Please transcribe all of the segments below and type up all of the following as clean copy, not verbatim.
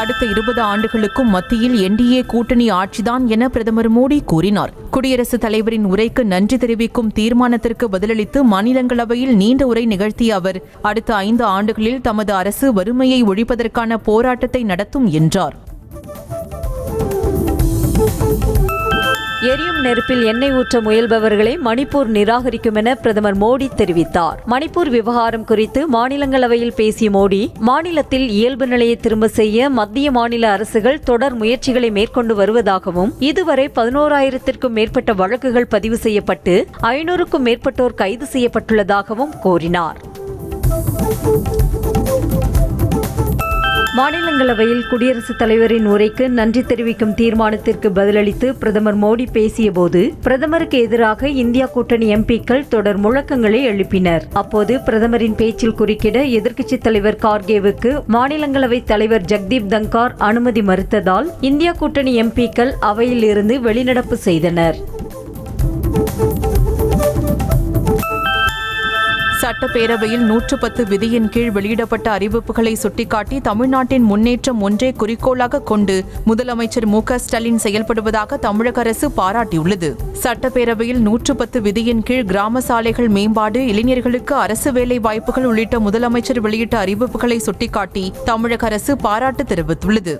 அடுத்த 20 ஆண்டுகளுக்கும் மத்தியில் NDA கூட்டணி ஆட்சிதான் என பிரதமர் மோடி கூறினார். குடியரசுத் தலைவரின் உரைக்கு நன்றி தெரிவிக்கும் தீர்மானத்திற்கு பதிலளித்து மாநிலங்களவையில் நீண்ட உரை நிகழ்த்திய அவர், அடுத்த 5 ஆண்டுகளில் தமது அரசு வறுமையை ஒழிப்பதற்கான போராட்டத்தை நடத்தும் என்றார். எரியும் நெருப்பில் எண்ணெய் ஊற்ற முயல்பவர்களை மணிப்பூர் நிராகரிக்கும் என பிரதமர் மோடி தெரிவித்தார். மணிப்பூர் விவகாரம் குறித்து மாநிலங்களவையில் பேசிய மோடி, மாநிலத்தில் இயல்பு நிலையை திரும்ப செய்ய மத்திய மாநில அரசுகள் தொடர் முயற்சிகளை மேற்கொண்டு வருவதாகவும், இதுவரை 11,000க்கும் மேற்பட்ட வழக்குகள் பதிவு செய்யப்பட்டு 500க்கும் மேற்பட்டோர் கைது செய்யப்பட்டுள்ளதாகவும் கூறினார். மாநிலங்களவையில் குடியரசுத் தலைவரின் உரைக்கு நன்றி தெரிவிக்கும் தீர்மானத்திற்கு பதிலளித்து பிரதமர் மோடி பேசியபோது, பிரதமருக்கு எதிராக இந்தியா கூட்டணி MPக்கள் தொடர் முழக்கங்களை எழுப்பினர். அப்போது பிரதமரின் பேச்சில் குறுக்கிட எதிர்க்கட்சித் தலைவர் கார்கேவுக்கு மாநிலங்களவை தலைவர் ஜெக்தீப் தங்கார் அனுமதி மறுத்ததால் இந்தியா கூட்டணி MPக்கள் அவையில் இருந்து வெளிநடப்பு செய்தனர். சட்டப்பேரவையில் 110 விதியின் கீழ் வெளியிடப்பட்ட அறிவிப்புகளை சுட்டிக்காட்டி தமிழ்நாட்டின் முன்னேற்றம் ஒன்றே குறிக்கோளாக கொண்டு முதலமைச்சர் மு.க.ஸ்டாலின் செயல்படுவதாக தமிழக அரசு பாராட்டியுள்ளது. சட்டப்பேரவையில் 110 விதியின் கீழ் கிராம சாலைகள் மேம்பாடு, இளைஞர்களுக்கு அரசு வேலை வாய்ப்புகள் உள்ளிட்ட முதலமைச்சர் வெளியிட்ட அறிவிப்புகளை சுட்டிக்காட்டி தமிழக அரசு பாராட்டு தெரிவித்துள்ளது.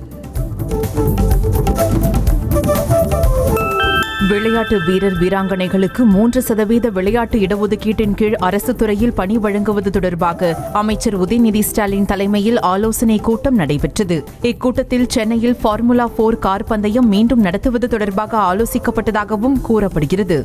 விளையாட்டு வீரர் வீராங்கனைகளுக்கு 3% விளையாட்டு இடஒதுக்கீட்டின் கீழ் அரசு துறையில் பணி வழங்குவது தொடர்பாக அமைச்சர் உதயநிதி ஸ்டாலின் தலைமையில் ஆலோசனை கூட்டம் நடைபெற்றது. இக்கூட்டத்தில் சென்னையில் ஃபார்முலா 4 கார் பந்தயம் மீண்டும் நடத்துவது தொடர்பாக ஆலோசிக்கப்பட்டதாகவும் கூறப்படுகிறது.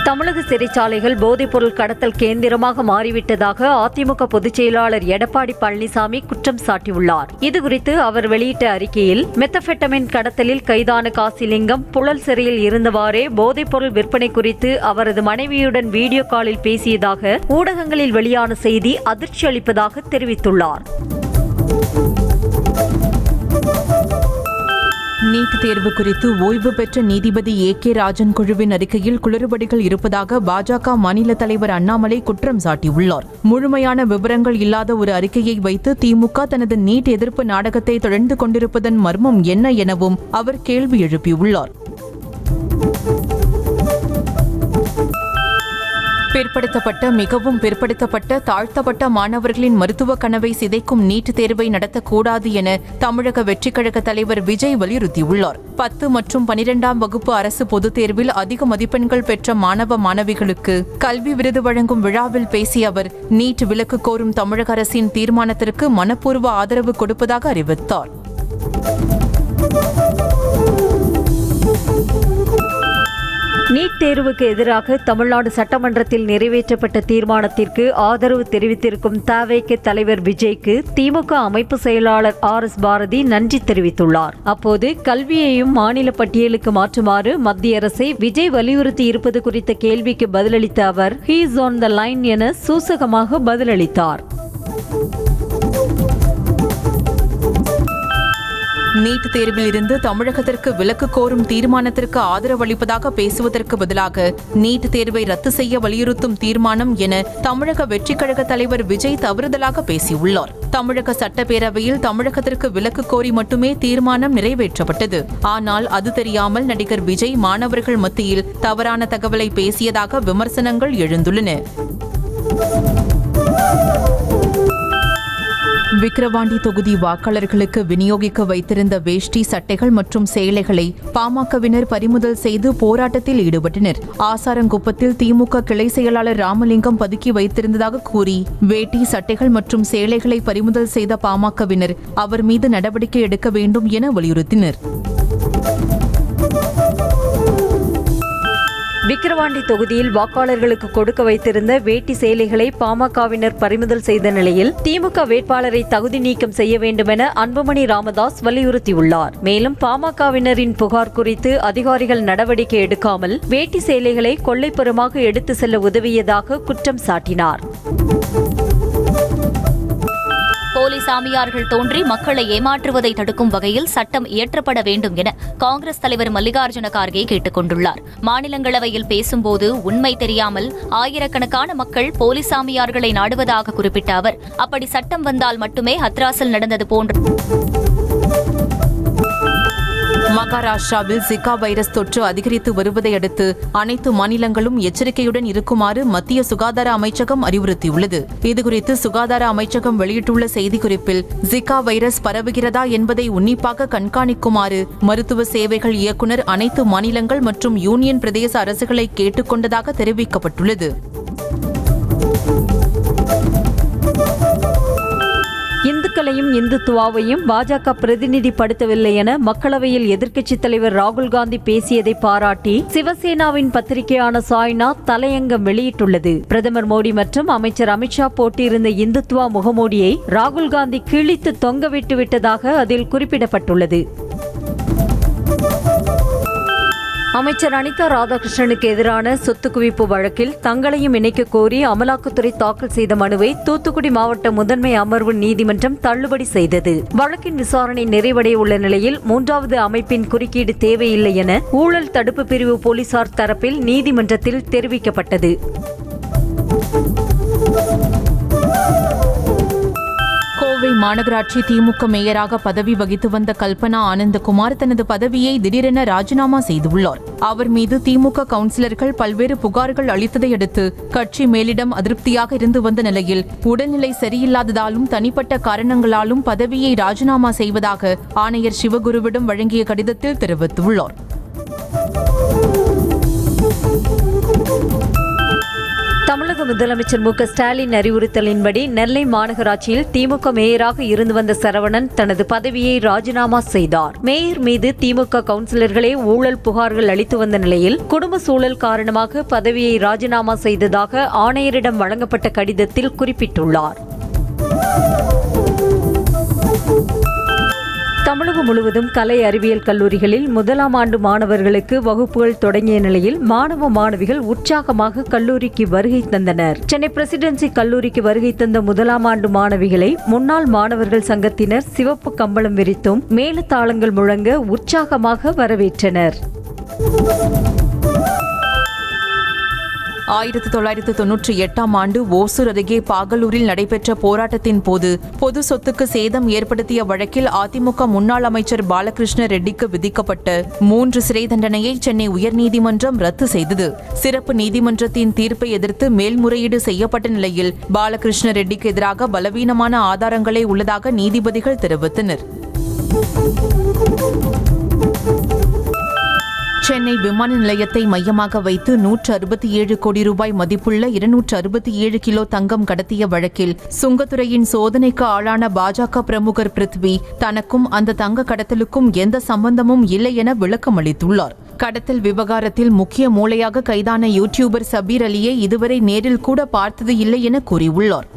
தமிழக சிறைச்சாலைகள் போதைப்பொருள் கடத்தல் கேந்திரமாக மாறிவிட்டதாக அதிமுக பொதுச் செயலாளர் எடப்பாடி பழனிசாமி குற்றம் சாட்டியுள்ளார். இதுகுறித்து அவர் வெளியிட்ட அறிக்கையில், மெத்தபெட்டமின் கடத்தலில் கைதான காசிலிங்கம் புழல் சிறையில் இருந்தவாறே போதைப்பொருள் விற்பனை குறித்து அவரது மனைவியுடன் வீடியோ காலில் பேசியதாக ஊடகங்களில் வெளியான செய்தி அதிர்ச்சி அளிப்பதாக தெரிவித்துள்ளார். நீட் தேர்வு குறித்து ஓய்வு பெற்ற நீதிபதி A.K. ராஜன் குழுவின் அறிக்கையில் குளறுபடிகள் இருப்பதாக பாஜக மாநில தலைவர் அண்ணாமலை குற்றம் சாட்டியுள்ளார். முழுமையான விவரங்கள் இல்லாத ஒரு அறிக்கையை வைத்து திமுக தனது நீட் எதிர்ப்பு நாடகத்தை தொடர்ந்து கொண்டிருப்பதன் மர்மம் என்ன எனவும் அவர் கேள்வி எழுப்பியுள்ளார். பிற்படுத்தப்பட்ட, மிகவும் பிற்படுத்தப்பட்ட, தாழ்த்தப்பட்ட மாணவர்களின் மருத்துவ கனவை சிதைக்கும் நீட் தேர்வை நடத்தக்கூடாது என தமிழக வெற்றிக் கழக தலைவர் விஜய் வலியுறுத்தியுள்ளார். 10 மற்றும் 12ஆம் வகுப்பு அரசு பொதுத் தேர்வில் அதிக மதிப்பெண்கள் பெற்ற மாணவ மாணவிகளுக்கு கல்வி விருது வழங்கும் விழாவில் பேசிய அவர், நீட் விலக்கு கோரும் தமிழக அரசின் தீர்மானத்திற்கு மனப்பூர்வ ஆதரவு கொடுப்பதாக அறிவித்தார். நீட் தேர்வுக்கு எதிராக தமிழ்நாடு சட்டமன்றத்தில் நிறைவேற்றப்பட்ட தீர்மானத்திற்கு ஆதரவு தெரிவித்திருக்கும் தவேக தலைவர் விஜய்க்கு திமுக அமைப்பு செயலாளர் RS பாரதி நன்றி தெரிவித்துள்ளார். அப்போது கல்வியையும் மாநில பட்டியலுக்கு மாற்றுமாறு மத்திய அரசை விஜய் வலியுறுத்தி இருப்பது குறித்த கேள்விக்கு பதிலளித்த அவர், "He is on the line" என சூசகமாக பதிலளித்தார். நீட் தேர்வில் இருந்து தமிழகத்திற்கு விலக்கு கோரும் தீர்மானத்திற்கு ஆதரவு அளிப்பதாக பேசுவதற்கு பதிலாக நீட் தேர்வை ரத்து செய்ய வலியுறுத்தும் தீர்மானம் என தமிழக வெற்றிக் கழக தலைவர் விஜய் தவறுதலாக பேசியுள்ளார். தமிழக சட்டப்பேரவையில் தமிழகத்திற்கு விலக்கு கோரி மட்டுமே தீர்மானம் நிறைவேற்றப்பட்டது. ஆனால் அது தெரியாமல் நடிகர் விஜய் மாணவர்கள் மத்தியில் தவறான தகவலை பேசியதாக விமர்சனங்கள் எழுந்துள்ளன. விக்கிரவாண்டி தொகுதி வாக்காளர்களுக்கு விநியோகிக்க வைத்திருந்த வேஷ்டி, சட்டைகள் மற்றும் சேலைகளை பாமகவினர் பறிமுதல் செய்து போராட்டத்தில் ஈடுபட்டனர். ஆசாரங்குப்பத்தில் திமுக கிளை செயலாளர் ராமலிங்கம் பதுக்கி வைத்திருந்ததாக கூறி வேட்டி, சட்டைகள் மற்றும் சேலைகளை பறிமுதல் செய்த பாமகவினர் அவர் மீது நடவடிக்கை எடுக்க வேண்டும் என வலியுறுத்தினர். விக்கிரவாண்டி தொகுதியில் வாக்காளர்களுக்கு கொடுக்க வைத்திருந்த வேட்டி, சேலைகளை பாமகவினர் பறிமுதல் செய்த நிலையில் திமுக வேட்பாளரை தகுதி நீக்கம் செய்ய வேண்டுமென அன்புமணி ராமதாஸ் வலியுறுத்தியுள்ளார். மேலும் பாமகவினரின் புகார் குறித்து அதிகாரிகள் நடவடிக்கை எடுக்காமல் வேட்டி, சேலைகளை கொள்ளைப்புறமாக எடுத்து செல்ல உதவியதாக குற்றம் சாட்டினார். போலி சாமியார்கள் தோன்றி மக்களை ஏமாற்றுவதை தடுக்கும் வகையில் சட்டம் இயற்றப்பட வேண்டும் என காங்கிரஸ் தலைவர் மல்லிகார்ஜுன கார்கே கேட்டுக் கொண்டுள்ளார். மாநிலங்களவையில் பேசும்போது உண்மை தெரியாமல் ஆயிரக்கணக்கான மக்கள் போலி சாமியார்களை நாடுவதாக குறிப்பிட்ட அவர், அப்படி சட்டம் வந்தால் மட்டுமே ஹத்ராஸில் நடந்தது போன்ற மகாராஷ்டிராவில் ஜிகா வைரஸ் தொற்று அதிகரித்து வருவதை அடுத்து அனைத்து மாநிலங்களும் எச்சரிக்கையுடன் இருக்குமாறு மத்திய சுகாதார அமைச்சகம் அறிவுறுத்தியுள்ளது. இதுகுறித்து சுகாதார அமைச்சகம் வெளியிட்டுள்ள செய்திக்குறிப்பில், ஜிகா வைரஸ் பரவுகிறதா என்பதை உன்னிப்பாக கண்காணிக்குமாறு மருத்துவ சேவைகள் இயக்குநர் அனைத்து மாநிலங்கள் மற்றும் யூனியன் பிரதேச அரசுகளை கேட்டுக் கொண்டதாக தெரிவிக்கப்பட்டுள்ளது. இந்துக்களையும் இந்துத்துவாவையும் பாஜக பிரதிநிதிப்படுத்தவில்லை என மக்களவையில் எதிர்க்கட்சித் தலைவர் ராகுல் காந்தி பேசியதை பாராட்டி சிவசேனாவின் பத்திரிகையான சாய்நாத் தலையங்கம் வெளியிட்டுள்ளது. பிரதமர் மோடி மற்றும் அமைச்சர் அமித்ஷா போட்டியிருந்த இந்துத்துவா முகமூடியை ராகுல் காந்தி கிழித்து தொங்கவிட்டு விட்டதாக அதில் குறிப்பிடப்பட்டுள்ளது. அமைச்சர் அனிதா ராதாகிருஷ்ணனுக்கு எதிரான சொத்து குவிப்பு வழக்கில் தங்களையும் இணைக்க கோரி அமலாக்கத்துறை தாக்கல் செய்த மனுவை தூத்துக்குடி மாவட்ட முதன்மை அமர்வு நீதிமன்றம் தள்ளுபடி செய்தது. வழக்கின் விசாரணை நிறைவடைய உள்ள நிலையில் 3வது அமைப்பின் குறுக்கீடு தேவையில்லை என ஊழல் தடுப்பு பிரிவு போலீசார் தரப்பில் நீதிமன்றத்தில் தெரிவிக்கப்பட்டது. கோவை மாநகராட்சி திமுக மேயராக பதவி வகித்து வந்த கல்பனா ஆனந்தகுமார் தனது பதவியை திடீரென ராஜினாமா செய்துள்ளார். அவர் மீது திமுக கவுன்சிலர்கள் பல்வேறு புகார்கள் அளித்ததை அடுத்து கட்சி மேலிடம் அதிருப்தியாக இருந்து வந்த நிலையில் உடல்நிலை சரியில்லாததாலும் தனிப்பட்ட காரணங்களாலும் பதவியை ராஜினாமா செய்வதாக ஆணையர் சிவகுருவிடம் வழங்கிய கடிதத்தில் தெரிவித்துள்ளார். தமிழக முதலமைச்சர் மு.க. ஸ்டாலின் அறிவுறுத்தலின்படி நெல்லை மாநகராட்சியில் திமுக மேயராக இருந்து வந்த சரவணன் தனது பதவியை ராஜினாமா செய்தார். மேயர் மீது திமுக கவுன்சிலர்களே ஊழல் புகார்கள் அளித்து வந்த நிலையில் குடும்ப சூழல் காரணமாக பதவியை ராஜினாமா செய்ததாக ஆணையரிடம் வழங்கப்பட்ட கடிதத்தில் குறிப்பிட்டுள்ளார். தமிழகம் முழுவதும் கலை அறிவியல் கல்லூரிகளில் 1ஆம் ஆண்டு மாணவர்களுக்கு வகுப்புகள் தொடங்கிய நிலையில் மாணவ மாணவிகள் உற்சாகமாக கல்லூரிக்கு வருகை தந்தனர். சென்னை பிரசிடென்சி கல்லூரிக்கு வருகை தந்த 1ஆம் ஆண்டு மாணவிகளை முன்னாள் மாணவர்கள் சங்கத்தினர் சிவப்பு கம்பளம் விரித்தும் மேளதாளங்கள் முழங்க உற்சாகமாக வரவேற்றனர். 1998ஆம் ஆண்டு ஓசூர் அருகே பாகலூரில் நடைபெற்ற போராட்டத்தின் போது பொது சொத்துக்கு சேதம் ஏற்படுத்திய வழக்கில் அதிமுக முன்னாள் அமைச்சர் பாலகிருஷ்ண ரெட்டிக்கு விதிக்கப்பட்ட 3 சிறை தண்டனையை சென்னை உயர்நீதிமன்றம் ரத்து செய்தது. சிறப்பு நீதிமன்றத்தின் தீர்ப்பை எதிர்த்து மேல்முறையீடு செய்யப்பட்ட நிலையில் பாலகிருஷ்ண ரெட்டிக்கு எதிராக பலவீனமான ஆதாரங்களே உள்ளதாக நீதிபதிகள் தெரிவித்தனர். சென்னை விமான நிலையத்தை மையமாக வைத்து 167 கோடி ரூபாய் மதிப்புள்ள 267 கிலோ தங்கம் கடத்திய வழக்கில் சுங்கத்துறையின் சோதனைக்கு ஆளான பாஜக பிரமுகர் பிருத்வி தனக்கும் அந்த தங்க கடத்தலுக்கும் எந்த சம்பந்தமும் இல்லை என விளக்கம் அளித்துள்ளார். கடத்தல் விவகாரத்தில் முக்கிய மூளையாக கைதான யூடியூபர் சபீர் அலியை இதுவரை நேரில் கூட பார்த்தது இல்லை என கூறியுள்ளார்.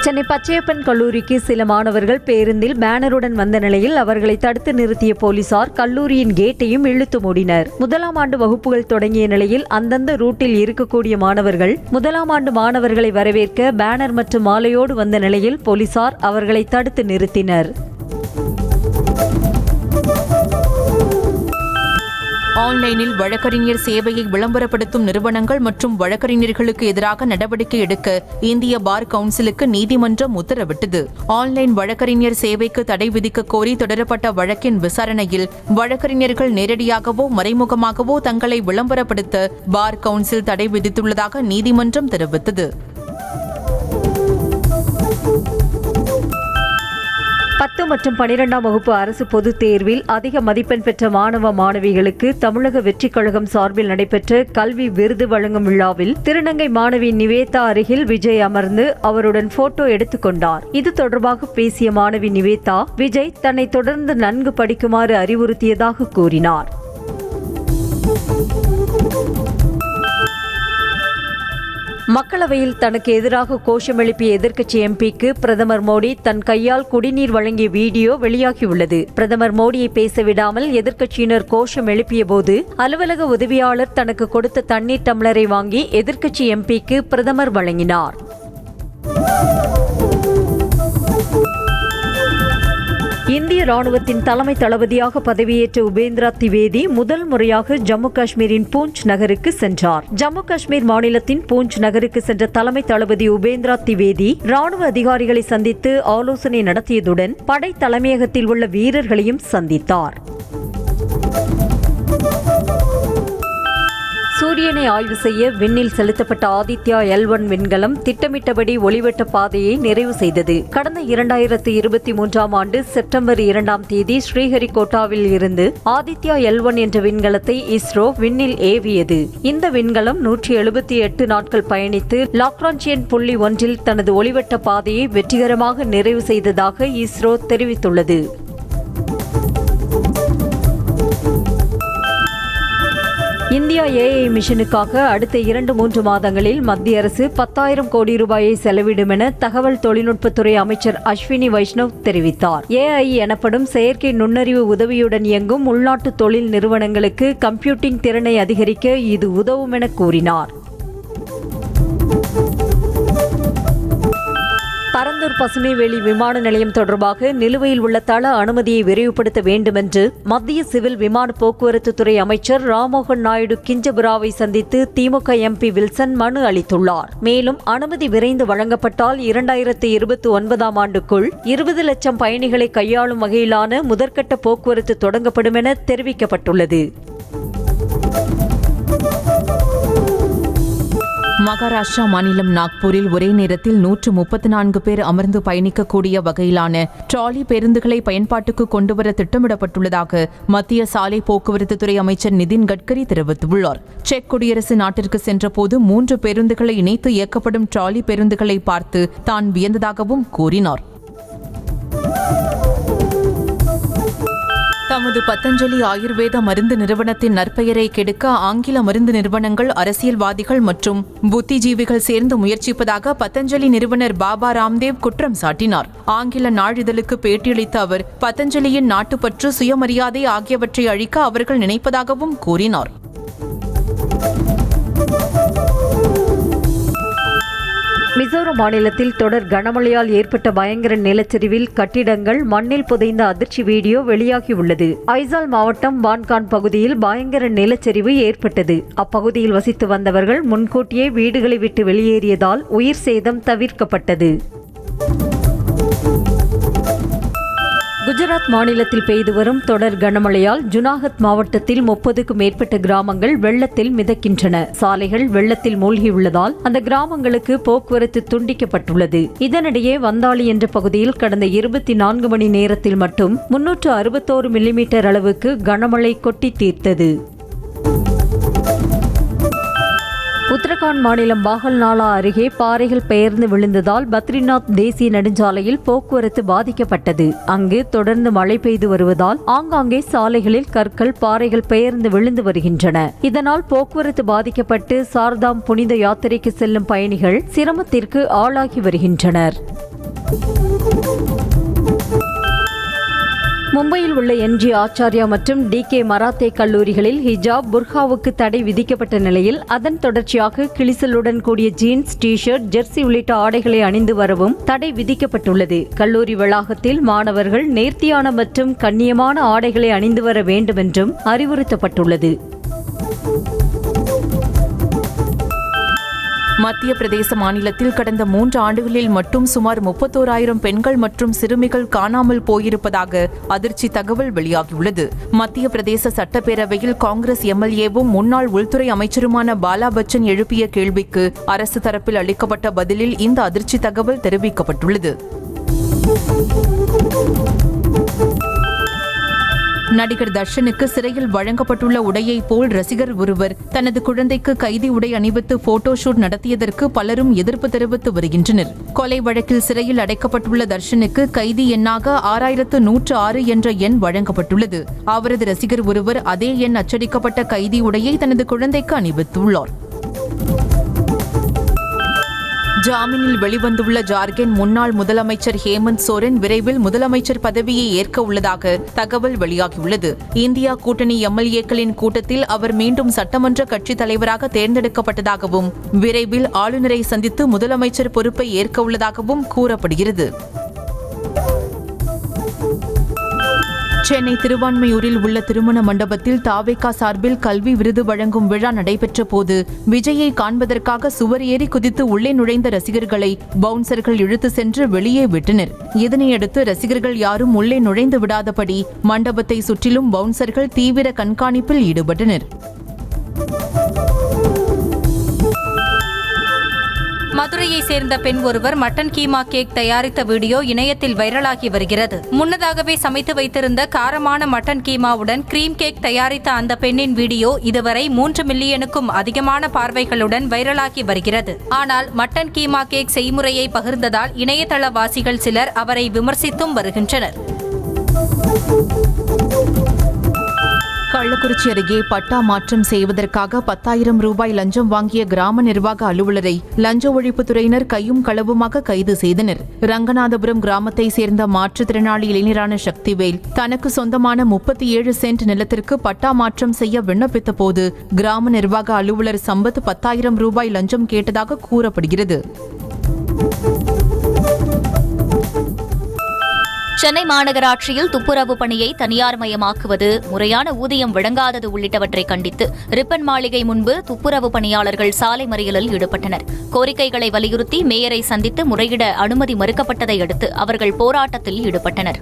சென்னை பச்சையப்பன் கல்லூரிக்கு சில மாணவர்கள் பேருந்தில் பேனருடன் வந்த நிலையில் அவர்களை தடுத்து நிறுத்திய போலீசார் கல்லூரியின் கேட்டையும் இழுத்து மூடினர். 1ஆம் ஆண்டு வகுப்புகள் தொடங்கிய நிலையில் அந்தந்த ரூட்டில் இருக்கக்கூடிய மாணவர்கள் 1ஆம் ஆண்டு மாணவர்களை வரவேற்க பேனர் மற்றும் மாலையோடு வந்த நிலையில் போலீசார் அவர்களை தடுத்து நிறுத்தினர். ஆன்லைனில் வழக்கறிஞர் சேவையை விளம்பரப்படுத்தும் நிறுவனங்கள் மற்றும் வழக்கறிஞர்களுக்கு எதிராக நடவடிக்கை எடுக்க இந்திய பார் கவுன்சிலுக்கு நீதிமன்றம் உத்தரவிட்டது. ஆன்லைன் வழக்கறிஞர் சேவைக்கு தடை விதிக்க கோரி தொடரப்பட்ட வழக்கின் விசாரணையில் வழக்கறிஞர்கள் நேரடியாகவோ மறைமுகமாகவோ தங்களை விளம்பரப்படுத்த பார் கவுன்சில் தடை விதித்துள்ளதாக நீதிமன்றம் தெரிவித்தது. 10 மற்றும் 12ஆம் வகுப்பு அரசு பொதுத் தேர்வில் அதிக மதிப்பெண் பெற்ற மாணவ மாணவிகளுக்கு தமிழக வெற்றிக் கழகம் சார்பில் நடைபெற்ற கல்வி விருது வழங்கும் விழாவில் திருநங்கை மாணவி நிவேதா அருகில் விஜய் அமர்ந்து அவருடன் போட்டோ எடுத்துக்கொண்டார். இது தொடர்பாக பேசிய மாணவி நிவேதா, விஜய் தன்னை தொடர்ந்து நன்கு படிக்குமாறு அறிவுறுத்தியதாக கூறினார். மக்களவையில் தனக்கு எதிராக கோஷம் எழுப்பிய எதிர்க்கட்சி எம்பிக்கு பிரதமர் மோடி தன் கையால் குடிநீர் வழங்கிய வீடியோ வெளியாகியுள்ளது. பிரதமர் மோடியை பேச விடாமல் எதிர்க்கட்சியினர் கோஷம் எழுப்பிய போது அலுவலக உதவியாளர் தனக்கு கொடுத்த தண்ணீர் டம்ளரை வாங்கி எதிர்க்கட்சி எம்பிக்கு பிரதமர் வழங்கினார். இந்திய ராணுவத்தின் தலைமை தளபதியாக பதவியேற்ற உபேந்திரா திவேதி முதல் முறையாக ஜம்மு காஷ்மீரின் பூஞ்ச் நகருக்கு சென்றார். ஜம்மு காஷ்மீர் மாநிலத்தின் பூஞ்ச் நகருக்கு சென்ற தலைமை தளபதி உபேந்திரா திவேதி ராணுவ அதிகாரிகளை சந்தித்து ஆலோசனை நடத்தியதுடன் படை தலைமையகத்தில் உள்ள வீரர்களையும் சந்தித்தார். சூரியனை ஆய்வு செய்ய விண்ணில் செலுத்தப்பட்ட ஆதித்யா L1 விண்கலம் திட்டமிட்டபடி ஒளிவட்ட பாதையை நிறைவு செய்தது. கடந்த 2023 ஆண்டு செப்டம்பர் 2ஆம் தேதி ஸ்ரீஹரிகோட்டாவில் இருந்து ஆதித்யா L1 என்ற விண்கலத்தை இஸ்ரோ விண்ணில் ஏவியது. இந்த விண்கலம் 178 நாட்கள் பயணித்து லாக்ரான்சியன் புள்ளி 1 தனது ஒளிவட்ட பாதையை வெற்றிகரமாக நிறைவு செய்ததாக இஸ்ரோ தெரிவித்துள்ளது. இந்தியா AI மிஷனுக்காக அடுத்த 2-3 மாதங்களில் மத்திய அரசு 10,000 கோடி ரூபாயை செலவிடும் என தகவல் தொழில்நுட்பத்துறை அமைச்சர் அஸ்வினி வைஷ்ணவ் தெரிவித்தார். AI எனப்படும் செயற்கை நுண்ணறிவு உதவியுடன் இயங்கும் உள்நாட்டு தொழில் நிறுவனங்களுக்கு கம்ப்யூட்டிங் திறனை அதிகரிக்க இது உதவும் என கூறினார். பரந்தூர் பசுமைவேலி விமான நிலையம் தொடர்பாக நிலுவையில் உள்ள தள அனுமதியை விரைவுபடுத்த வேண்டும் என்று மத்திய சிவில் விமான போக்குவரத்து துறை அமைச்சர் ராம்மோகன் நாயுடு கிஞ்சபுராவை சந்தித்து திமுக MP வில்சன் மனு அளித்துள்ளார். மேலும் அனுமதி விரைந்து வழங்கப்பட்டால் 2029ஆம் ஆண்டுக்குள் 20 லட்சம் பயணிகளை கையாளும் வகையிலான முதற்கட்ட போக்குவரத்து தொடங்கப்படும் என தெரிவிக்கப்பட்டுள்ளது. மகாராஷ்டிரா மாநிலம் நாக்பூரில் ஒரே நேரத்தில் 134 பேர் அமர்ந்து பயணிக்கக்கூடிய வகையிலான ட்ராலி பேருந்துகளை பயன்பாட்டுக்கு கொண்டுவர திட்டமிடப்பட்டுள்ளதாக மத்திய சாலை போக்குவரத்து துறை அமைச்சர் நிதின் கட்கரி தெரிவித்துள்ளார். செக் குடியரசு நாட்டிற்கு சென்றபோது 3 பேருந்துகளை இணைத்து இயக்கப்படும் ட்ராலி பேருந்துகளை பார்த்து தான் வியந்ததாகவும் கூறினார். தமது பதஞ்சலி ஆயுர்வேத மருந்து நிறுவனத்தின் நற்பெயரை கெடுக்க ஆங்கில மருந்து நிறுவனங்கள், அரசியல்வாதிகள் மற்றும் புத்திஜீவிகள் சேர்ந்து முயற்சிப்பதாக பதஞ்சலி நிறுவனர் பாபா ராம்தேவ் குற்றம் சாட்டினார். ஆங்கில நாளிதழுக்கு பேட்டியளித்த அவர் பதஞ்சலியின் நாட்டுப்பற்று, சுயமரியாதை ஆகியவற்றை அழிக்க அவர்கள் நினைப்பதாகவும் கூறினார். மிசோரம் மாநிலத்தில் தொடர் கனமழையால் ஏற்பட்ட பயங்கர நிலச்சரிவில் கட்டிடங்கள் மண்ணில் புதைந்த அதிர்ச்சி வீடியோ வெளியாகியுள்ளது. ஐசால் மாவட்டம் வான்கான் பகுதியில் பயங்கர நிலச்சரிவு ஏற்பட்டது. அப்பகுதியில் வசித்து வந்தவர்கள் முன்கூட்டியே வீடுகளை விட்டு வெளியேறியதால் உயிர் சேதம் தவிர்க்கப்பட்டது. குஜராத் மாநிலத்தில் பெய்து வரும் தொடர் கனமழையால் ஜுனாகத் மாவட்டத்தில் 30க்கும் மேற்பட்ட கிராமங்கள் வெள்ளத்தில் மிதக்கின்றன. சாலைகள் வெள்ளத்தில் மூழ்கியுள்ளதால் அந்த கிராமங்களுக்கு போக்குவரத்து துண்டிக்கப்பட்டுள்ளது. இதனிடையே வந்தாளி என்ற பகுதியில் கடந்த 24 மணி நேரத்தில் மட்டும் 361 மில்லிமீட்டர் அளவுக்கு கனமழை கொட்டி தீர்த்தது. உத்தரகாண்ட் மாநிலம் பாகல்நாலா அருகே பாறைகள் பெயர்ந்து விழுந்ததால் பத்ரிநாத் தேசிய நெடுஞ்சாலையில் போக்குவரத்து பாதிக்கப்பட்டது. அங்கு தொடர்ந்து மழை பெய்து வருவதால் ஆங்காங்கே சாலைகளில் கற்கள், பாறைகள் பெயர்ந்து விழுந்து வருகின்றன. இதனால் போக்குவரத்து பாதிக்கப்பட்டு சார்தாம் புனித யாத்திரைக்கு செல்லும் பயணிகள் சிரமத்திற்கு ஆளாகி வருகின்றனர். மும்பையில் உள்ள NG ஆச்சார்யா மற்றும் DK மராத்தே கல்லூரிகளில் ஹிஜாப், புர்காவுக்கு தடை விதிக்கப்பட்ட நிலையில் அதன் தொடர்ச்சியாக கிழிசலுடன் கூடிய ஜீன்ஸ், டி-ஷர்ட், ஜெர்சி உள்ளிட்ட ஆடைகளை அணிந்து வரவும் தடை விதிக்கப்பட்டுள்ளது. கல்லூரி வளாகத்தில் மாணவர்கள் நேர்த்தியான மற்றும் கண்ணியமான ஆடைகளை அணிந்து வர வேண்டும் என்றும் அறிவுறுத்தப்பட்டுள்ளது. மத்திய பிரதேச மாநிலத்தில் கடந்த 3 ஆண்டுகளில் மட்டும் சுமார் 31,000 பெண்கள் மற்றும் சிறுமிகள் காணாமல் போயிருப்பதாக அதிர்ச்சி தகவல் வெளியாகியுள்ளது. மத்திய பிரதேச சட்டப்பேரவையில் காங்கிரஸ் MLAவும் முன்னாள் உள்துறை அமைச்சருமான பாலா பச்சன் எழுப்பிய கேள்விக்கு அரசு தரப்பில் அளிக்கப்பட்ட பதிலில் இந்த அதிர்ச்சி தகவல் தெரிவிக்கப்பட்டுள்ளது. நடிகர் தர்ஷனுக்கு சிறையில் வழங்கப்பட்டுள்ள உடையை போல் ரசிகர் ஒருவர் தனது குழந்தைக்கு கைதி உடை அணிவித்து போட்டோ ஷூட் நடத்தியதற்கு பலரும் எதிர்ப்பு தெரிவித்து வருகின்றனர். கொலை வழக்கில் சிறையில் அடைக்கப்பட்டுள்ள தர்ஷனுக்கு கைதி எண்ணாக 6106 என்ற எண் வழங்கப்பட்டுள்ளது. அவரது ரசிகர் ஒருவர் அதே எண் அச்சடிக்கப்பட்ட கைதி உடையை தனது குழந்தைக்கு அணிவித்துள்ளார். ஜாமீனில் வெளிவந்துள்ள ஜார்க்கண்ட் முன்னாள் முதலமைச்சர் ஹேமந்த் சோரன் விரைவில் முதலமைச்சர் பதவியை ஏற்க உள்ளதாக தகவல் வெளியாகியுள்ளது. இந்தியா கூட்டணி எம்எல்ஏக்களின் கூட்டத்தில் அவர் மீண்டும் சட்டமன்ற கட்சித் தலைவராக தேர்ந்தெடுக்கப்பட்டதாகவும் விரைவில் ஆளுநரை சந்தித்து முதலமைச்சர் பொறுப்பை ஏற்க உள்ளதாகவும் கூறப்படுகிறது. சென்னை திருவான்மையூரில் உள்ள திருமண மண்டபத்தில் தாவேகா சார்பில் கல்வி விருது வழங்கும் விழா நடைபெற்ற போது விஜயை காண்பதற்காக சுவர் ஏறி குதித்து உள்ளே நுழைந்த ரசிகர்களை பவுன்சர்கள் இழுத்து சென்று வெளியே விட்டனர். இதனையடுத்து ரசிகர்கள் யாரும் உள்ளே நுழைந்து விடாதபடி மண்டபத்தை சுற்றிலும் பவுன்சர்கள் தீவிர கண்காணிப்பில் ஈடுபட்டனர். மதுரையை சேர்ந்த பெண் ஒருவர் மட்டன் கீமா கேக் தயாரித்த வீடியோ இணையத்தில் வைரலாகி வருகிறது. முன்னதாகவே சமைத்து வைத்திருந்த காரமான மட்டன் கீமாவுடன் கிரீம் கேக் தயாரித்த அந்த பெண்ணின் வீடியோ இதுவரை 3 மில்லியனுக்கும் அதிகமான பார்வைகளுடன் வைரலாகி வருகிறது. ஆனால் மட்டன் கீமா கேக் செய்முறையை பகிர்ந்ததால் இணையதளவாசிகள் சிலர் அவரை விமர்சித்தும் வருகின்றனர். கள்ளக்குறிச்சி அருகே பட்டா மாற்றம் செய்வதற்காக 10,000 ரூபாய் லஞ்சம் வாங்கிய கிராம நிர்வாக அலுவலரை லஞ்ச ஒழிப்புத்துறையினர் கையும் களவுமாக கைது செய்தனர். ரங்கநாதபுரம் கிராமத்தை சேர்ந்த மாற்றுத்திறனாளி இளைஞரான சக்திவேல் தனக்கு சொந்தமான 37 சென்ட் நிலத்திற்கு பட்டா மாற்றம் செய்ய விண்ணப்பித்த போது கிராம நிர்வாக அலுவலர் சம்பத் 10,000 ரூபாய் லஞ்சம் கேட்டதாக கூறப்படுகிறது. சென்னை மாநகராட்சியில் துப்புரவு பணியை தனியார் மயமாக்குவது, முறையான ஊதியம் வழங்காதது உள்ளிட்டவற்றை கண்டித்து ரிப்பன் மாளிகை முன்பு துப்புரவு பணியாளர்கள் சாலை மறியலில் ஈடுபட்டனர். கோரிக்கைகளை வலியுறுத்தி மேயரை சந்தித்து முறையிட அனுமதி மறுக்கப்பட்டதை அடுத்து அவர்கள் போராட்டத்தில் ஈடுபட்டனர்.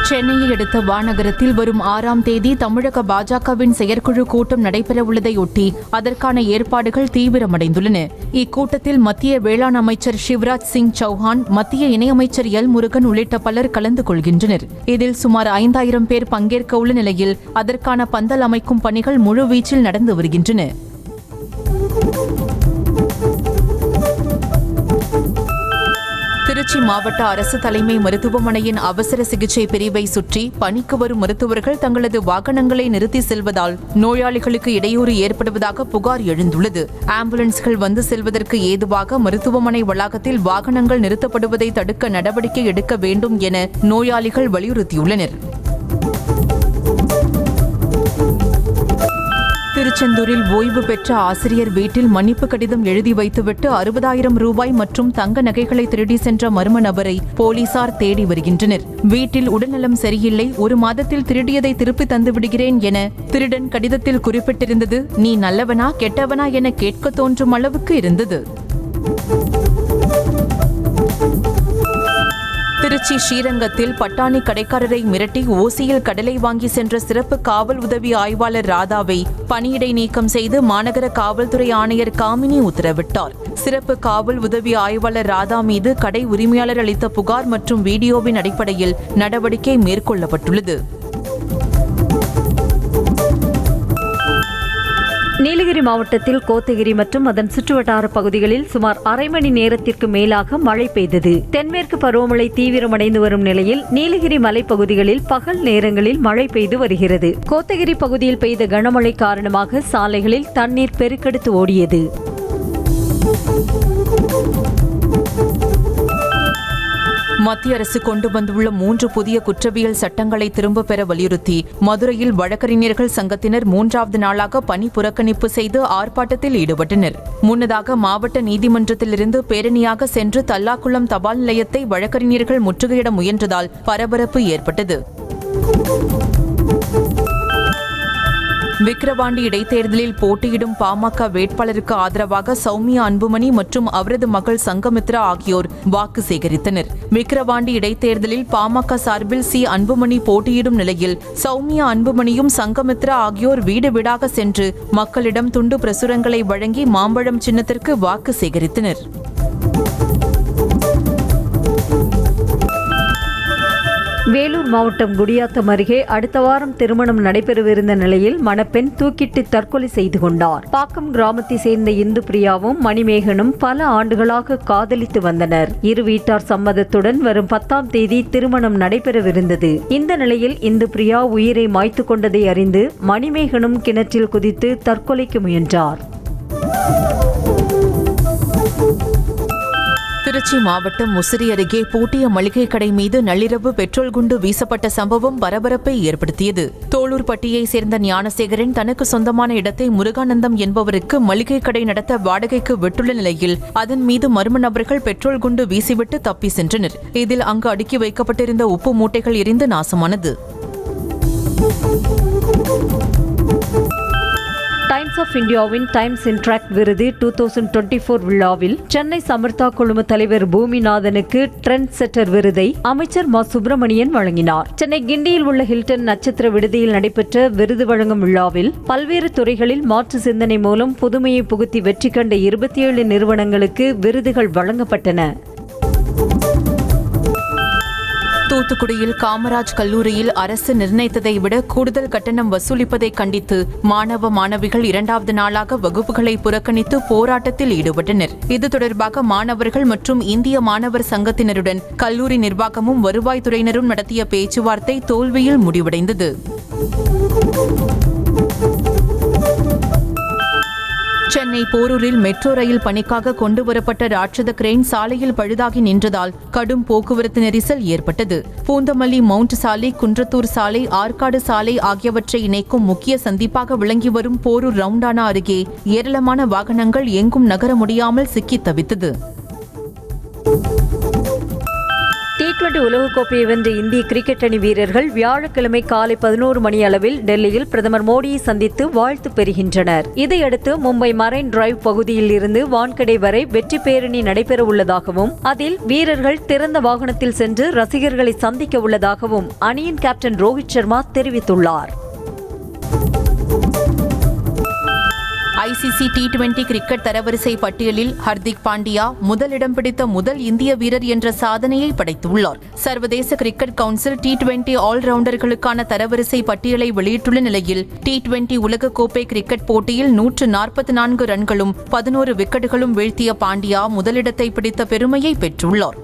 சென்னையை அடுத்த வானகரத்தில் வரும் 6ஆம் தேதி தமிழக பாஜகவின் செயற்குழு கூட்டம் நடைபெறவுள்ளதையொட்டி அதற்கான ஏற்பாடுகள் தீவிரமடைந்துள்ளன. இக்கூட்டத்தில் மத்திய வேளாண் அமைச்சர் சிவராஜ் சிங் சௌஹான், மத்திய இணையமைச்சர் எல் முருகன் உள்ளிட்ட பலர் கலந்து கொள்கின்றனர். இதில் சுமார் 5,000 பேர் பங்கேற்க உள்ள நிலையில் அதற்கான பந்தல் அமைக்கும் பணிகள் முழுவீச்சில் நடந்து வருகின்றன. திருச்சி மாவட்ட அரசு தலைமை மருத்துவமனையின் அவசர சிகிச்சை பிரிவை சுற்றி பணிக்கு வரும் மருத்துவர்கள் தங்களது வாகனங்களை நிறுத்தி செல்வதால் நோயாளிகளுக்கு இடையூறு ஏற்படுவதாக புகார் எழுந்துள்ளது. ஆம்புலன்ஸ்கள் வந்து செல்வதற்கு ஏதுவாக மருத்துவமனை வளாகத்தில் வாகனங்கள் நிறுத்தப்படுவதை தடுக்க நடவடிக்கை எடுக்க வேண்டும் என நோயாளிகள் வலியுறுத்தியுள்ளனர். திருச்செந்தூரில் ஓய்வு பெற்ற ஆசிரியர் வீட்டில் மன்னிப்பு கடிதம் எழுதி வைத்துவிட்டு 60,000 ரூபாய் மற்றும் தங்க நகைகளை திருடி சென்ற மர்ம நபரை போலீசார் தேடி வருகின்றனர். வீட்டில் உடல்நலம் சரியில்லை, 1 மாதத்தில் திருடியதை திருப்பி தந்துவிடுகிறேன் என திருடன் கடிதத்தில் குறிப்பிட்டிருந்தது நீ நல்லவனா கெட்டவனா என கேட்க தோன்றும் அளவுக்கு இருந்தது. திருச்சி ஸ்ரீரங்கத்தில் பட்டாணி கடைக்காரரை மிரட்டி ஓசியில் கடலை வாங்கி சென்ற சிறப்பு காவல் உதவி ஆய்வாளர் ராதாவை பணியிடை நீக்கம் செய்து மாநகர காவல்துறை ஆணையர் காமினி உத்தரவிட்டார். சிறப்பு காவல் உதவி ஆய்வாளர் ராதா மீது கடை உரிமையாளர் அளித்த புகார் மற்றும் வீடியோவின் அடிப்படையில் நடவடிக்கை மேற்கொள்ளப்பட்டுள்ளது. நீலகிரி மாவட்டத்தில் கோத்தகிரி மற்றும் அதன் சுற்றுவட்டார பகுதிகளில் சுமார் அரை மணி நேரத்திற்கு மேலாக மழை பெய்தது. தென்மேற்கு பருவமழை தீவிரமடைந்து வரும் நிலையில் நீலகிரி மலைப்பகுதிகளில் பகல் நேரங்களில் மழை பெய்து வருகிறது. கோத்தகிரி பகுதியில் பெய்த கனமழை காரணமாக சாலைகளில் தண்ணீர் பெருக்கெடுத்து ஓடியது. மத்திய அரசு கொண்டு வந்துள்ள 3 புதிய குற்றவியல் சட்டங்களை திரும்பப் பெற வலியுறுத்தி மதுரையில் வழக்கறிஞர்கள் சங்கத்தினர் 3வது நாளாக பணி புறக்கணிப்பு செய்து ஆர்ப்பாட்டத்தில் ஈடுபட்டனர். முன்னதாக மாவட்ட நீதிமன்றத்திலிருந்து பேரணியாக சென்று தல்லாக்குளம் தபால் நிலையத்தை வழக்கறிஞர்கள் முற்றுகையிட முயன்றதால் பரபரப்பு ஏற்பட்டது. விக்கிரவாண்டி இடைத்தேர்தலில் போட்டியிடும் பாமக வேட்பாளருக்கு ஆதரவாக சௌமியா அன்புமணி மற்றும் அவரது மகள் சங்கமித்ரா ஆகியோர் வாக்கு சேகரித்தனர். விக்கிரவாண்டி இடைத்தேர்தலில் பாமக சார்பில் சி அன்புமணி போட்டியிடும் நிலையில் சௌமியா அன்புமணியும் சங்கமித்ரா ஆகியோர் வீடு வீடாக சென்று மக்களிடம் துண்டு பிரசுரங்களை வழங்கி மாம்பழம் சின்னத்திற்கு வாக்கு சேகரித்தனர். வேலூர் மாவட்டம் குடியாத்தம் அருகே அடுத்த வாரம் திருமணம் நடைபெறவிருந்த நிலையில் மணப்பெண் தூக்கிட்டு தற்கொலை செய்து கொண்டார். பாக்கம் கிராமத்தை சேர்ந்த இந்து பிரியாவும் மணிமேகனும் பல ஆண்டுகளாக காதலித்து வந்தனர். இரு வீட்டார் சம்மதத்துடன் வரும் 10ஆம் தேதி திருமணம் நடைபெறவிருந்தது. இந்த நிலையில் இந்து பிரியா உயிரை மாய்த்து கொண்டதை அறிந்து மணிமேகனும் கிணற்றில் குதித்து தற்கொலைக்கு முயன்றார். திருச்சி மாவட்டம் முசிறி அருகே பூட்டிய மளிகை கடை மீது நள்ளிரவு பெட்ரோல் குண்டு வீசப்பட்ட சம்பவம் பரபரப்பை ஏற்படுத்தியது. தோளூர்பட்டியை சேர்ந்த ஞானசேகரன் தனக்கு சொந்தமான இடத்தை முருகானந்தம் என்பவருக்கு மளிகை கடை நடத்த வாடகைக்கு விட்டுள்ள நிலையில் அதன் மீது மர்ம நபர்கள் பெட்ரோல் குண்டு வீசிவிட்டு தப்பி சென்றனர். இதில் அங்கு அடுக்கி வைக்கப்பட்டிருந்த உப்பு மூட்டைகள் எரிந்து நாசமானது. டைம்ஸ் ஆஃப் இந்தியாவின் டைம்ஸ் இன்ட்ராக்ட் விருது 2024 விழாவில் சென்னை சமர்த்தா குழும தலைவர் பூமிநாதனுக்கு ட்ரெண்ட் செட்டர் விருதை அமைச்சர் மா சுப்பிரமணியன் வழங்கினார். சென்னை கிண்டியில் உள்ள ஹில்டன் நட்சத்திர விடுதியில் நடைபெற்ற விருது வழங்கும் விழாவில் பல்வேறு துறைகளில் மாற்று சிந்தனை மூலம் புதுமையை புகுத்தி வெற்றி கண்ட 27 நிறுவனங்களுக்கு விருதுகள் வழங்கப்பட்டன. தூத்துக்குடியில் காமராஜ் கல்லூரியில் அரசு நிர்ணயித்ததை விட கூடுதல் கட்டணம் வசூலிப்பதை கண்டித்து மாணவ மாணவிகள் 2வது நாளாக வகுப்புகளை புறக்கணித்து போராட்டத்தில் ஈடுபட்டனர். இது தொடர்பாக மாணவர்கள் மற்றும் இந்திய மாணவர் சங்கத்தினருடன் கல்லூரி நிர்வாகமும் வருவாய்த்துறையினரும் நடத்திய பேச்சுவார்த்தை தோல்வியில் முடிவடைந்தது. சென்னை போரூரில் மெட்ரோ ரயில் பணிக்காக கொண்டுவரப்பட்ட ராட்சத கிரேன் சாலையில் பழுதாகி நின்றதால் கடும் போக்குவரத்து நெரிசல் ஏற்பட்டது. பூந்தமல்லி மவுண்ட் சாலை, குன்றத்தூர் சாலை, ஆற்காடு சாலை ஆகியவற்றை இணைக்கும் முக்கிய சந்திப்பாக விளங்கி வரும் போரூர் ரவுண்டானா அருகே ஏராளமான வாகனங்கள் எங்கும் நகர முடியாமல் சிக்கித் தவித்தது. T20 உலகக்கோப்பையை வென்ற இந்திய கிரிக்கெட் அணி வீரர்கள் வியாழக்கிழமை காலை 11 மணி அளவில் டெல்லியில் பிரதமர் மோடியை சந்தித்து வாழ்த்து பெறுகின்றனர். இதையடுத்து மும்பை மரைன் டிரைவ் பகுதியில் இருந்து வான்கடை வரை வெற்றி பேரணி நடைபெற உள்ளதாகவும் அதில் வீரர்கள் திறந்த வாகனத்தில் சென்று ரசிகர்களை சந்திக்க உள்ளதாகவும் அணியின் கேப்டன் ரோஹித் சர்மா தெரிவித்துள்ளார். ICC T20 கிரிக்கெட் தரவரிசை பட்டியலில் ஹர்திக் பாண்டியா முதலிடம் பிடித்த முதல் இந்திய வீரர் என்ற சாதனையை படைத்துள்ளார். சர்வதேச கிரிக்கெட் கவுன்சில் T20 ஆல்ரவுண்டர்களுக்கான தரவரிசை பட்டியலை வெளியிட்டுள்ள நிலையில் T20 உலகக்கோப்பை கிரிக்கெட் போட்டியில் 144 ரன்களும் 11 விக்கெட்டுகளும் வீழ்த்திய பாண்டியா முதலிடத்தை பிடித்த பெருமையை பெற்றுள்ளார்.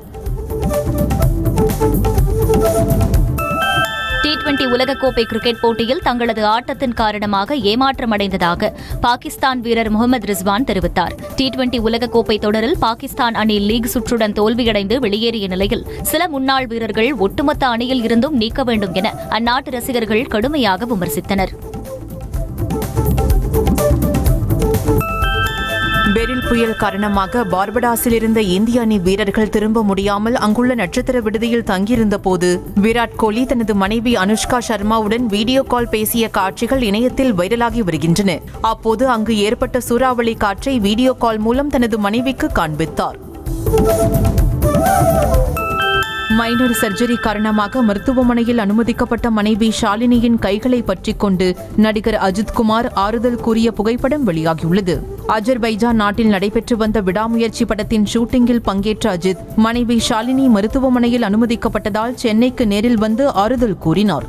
T20 உலகக்கோப்பை கிரிக்கெட் போட்டியில் தங்களது ஆட்டத்தின் காரணமாக ஏமாற்றமடைந்ததாக பாகிஸ்தான் வீரர் முகமது ரிஸ்வான் தெரிவித்தார். T20 உலகக்கோப்பை தொடரில் பாகிஸ்தான் அணி லீக் சுற்றுடன் தோல்வியடைந்து வெளியேறிய நிலையில் சில முன்னாள் வீரர்கள் ஒட்டுமொத்த அணியில் இருந்தும் நீக்க வேண்டும் என அந்நாட்டு ரசிகர்கள் கடுமையாக விமர்சித்தனர். பெரில் புயல் காரணமாக பார்படாஸில் இருந்த இந்திய அணி வீரர்கள் திரும்ப முடியாமல் அங்குள்ள நட்சத்திர விடுதியில் தங்கியிருந்த போது விராட் கோலி தனது மனைவி அனுஷ்கா சர்மாவுடன் வீடியோ கால் பேசிய காட்சிகள் இணையத்தில் வைரலாகி வருகின்றன. அப்போது அங்கு ஏற்பட்ட சூறாவளி காற்றை வீடியோ கால் மூலம் தனது மனைவிக்கு காண்பித்தார். மைனர் சர்ஜரி காரணமாக மருத்துவமனையில் அனுமதிக்கப்பட்ட மனைவி ஷாலினியின் கைகளை பற்றிக் கொண்டு நடிகர் அஜித் குமார் ஆறுதல் கூறிய புகைப்படம் வெளியாகியுள்ளது. அஜர்பைஜான் நாட்டில் நடைபெற்று வந்த விடாமுயற்சி படத்தின் ஷூட்டிங்கில் பங்கேற்ற அஜித் மனைவி ஷாலினி மருத்துவமனையில் அனுமதிக்கப்பட்டதால் சென்னைக்கு நேரில் வந்து ஆறுதல் கூறினார்.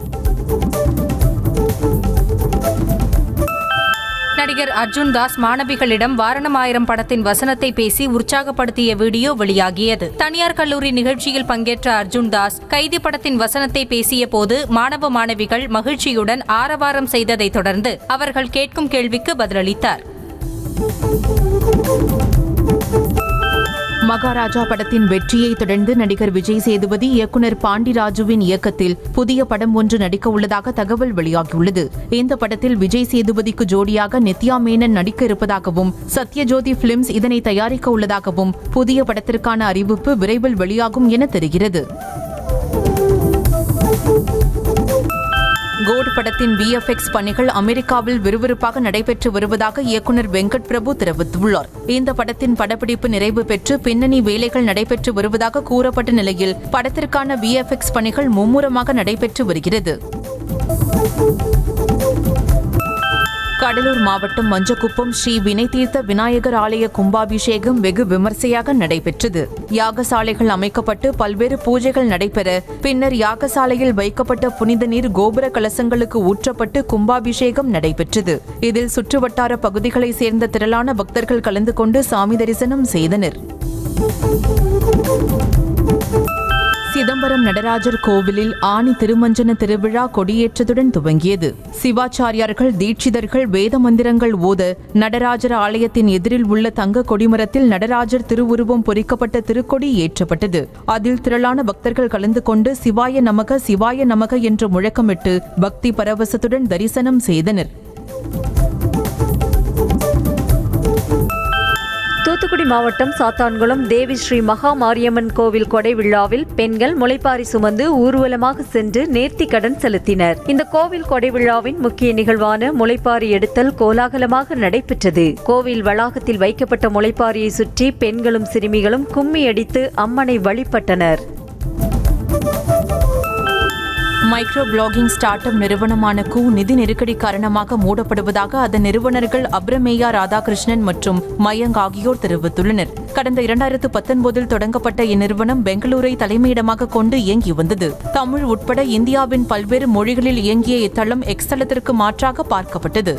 நடிகர் அர்ஜுன் தாஸ் மாணவிகளிடம் வாரணமாயிரம் படத்தின் வசனத்தை பேசி உற்சாகப்படுத்திய வீடியோ வெளியாகியது. தனியார் கல்லூரி நிகழ்ச்சியில் பங்கேற்ற அர்ஜுன் தாஸ் கைதி படத்தின் வசனத்தை பேசிய போது மாணவ மாணவிகள் மகிழ்ச்சியுடன் ஆரவாரம் செய்ததை தொடர்ந்து அவர்கள் கேட்கும் கேள்விக்கு பதிலளித்தார். மகாராஜா படத்தின் வெற்றியை தொடர்ந்து நடிகர் விஜய் சேதுபதி இயக்குனர் பாண்டிராஜுவின் இயக்கத்தில் புதிய படம் ஒன்று நடிக்க உள்ளதாக தகவல் வெளியாகியுள்ளது. இந்த படத்தில் விஜய் சேதுபதிக்கு ஜோடியாக நித்யா மேனன் நடிக்க இருப்பதாகவும் சத்யஜோதி பிலிம்ஸ் இதனை தயாரிக்க உள்ளதாகவும் புதிய படத்திற்கான அறிவிப்பு விரைவில் வெளியாகும் என தெரிகிறது. கோட் படத்தின் VFX பணிகள் அமெரிக்காவில் விறுவிறுப்பாக நடைபெற்று வருவதாக இயக்குனர் வெங்கட் பிரபு தெரிவித்துள்ளார். இந்த படத்தின் படப்பிடிப்பு நிறைவு பெற்று பின்னணி வேலைகள் நடைபெற்று வருவதாக கூறப்பட்ட நிலையில் படத்திற்கான VFX பணிகள் மும்முரமாக நடைபெற்று வருகிறது. கடலூர் மாவட்டம் மஞ்சக்குப்பம் ஸ்ரீ வினைதீர்த்த விநாயகர் ஆலய கும்பாபிஷேகம் வெகு விமர்சையாக நடைபெற்றது. யாகசாலைகள் அமைக்கப்பட்டு பல்வேறு பூஜைகள் நடைபெற பின்னர் யாகசாலையில் வைக்கப்பட்ட புனித நீர் கோபுர கலசங்களுக்கு ஊற்றப்பட்டு கும்பாபிஷேகம் நடைபெற்றது. இதில் சுற்றுவட்டார பகுதிகளைச் சேர்ந்த திரளான பக்தர்கள் கலந்து கொண்டு சாமி தரிசனம் செய்தனர். சிதம்பரம் நடராஜர் கோவிலில் ஆனி திருமஞ்சன திருவிழா கொடியேற்றத்துடன் துவங்கியது. சிவாச்சாரியார்கள் தீட்சிதர்கள் வேத மந்திரங்கள் ஓத நடராஜர் ஆலயத்தின் எதிரில் உள்ள தங்க கொடிமரத்தில் நடராஜர் திருவுருவம் பொறிக்கப்பட்ட திருக்கொடி ஏற்றப்பட்டது. அதில் திரளான பக்தர்கள் கலந்து கொண்டு சிவாய நமக என்று முழக்கமிட்டு பக்தி பரவசத்துடன் தரிசனம் செய்தனர். தூத்துக்குடி மாவட்டம் சாத்தான்குளம் தேவி ஸ்ரீ மகா மாரியம்மன் கோவில் கொடை விழாவில் பெண்கள் முளைப்பாரி சுமந்து ஊர்வலமாக சென்று நேர்த்திக் கடன் செலுத்தினர். இந்த கோவில் கொடை விழாவின் முக்கிய நிகழ்வான முளைப்பாரி எடுத்தல் கோலாகலமாக நடைபெற்றது. கோவில் வளாகத்தில் வைக்கப்பட்ட முளைப்பாரியை சுற்றி பெண்களும் சிறுமிகளும் கும்மி அடித்து அம்மனை வழிபட்டனர். மைக்ரோ பிளாகிங் ஸ்டார்ட் அப் நிறுவனமான நிதி நெருக்கடி காரணமாக மூடப்படுவதாக அதன் நிறுவனர்கள் அப்ரமேயா ராதாகிருஷ்ணன் மற்றும் மயங்க் ஆகியோர் தெரிவித்துள்ளனர். கடந்த 2019 தொடங்கப்பட்ட இந்நிறுவனம் பெங்களூரை தலைமையிடமாக கொண்டு இயங்கி வந்தது. தமிழ் உட்பட இந்தியாவின் பல்வேறு மொழிகளில் இயங்கிய இத்தளம் எக்ஸ் தளத்திற்கு மாற்றாக பார்க்கப்பட்டது.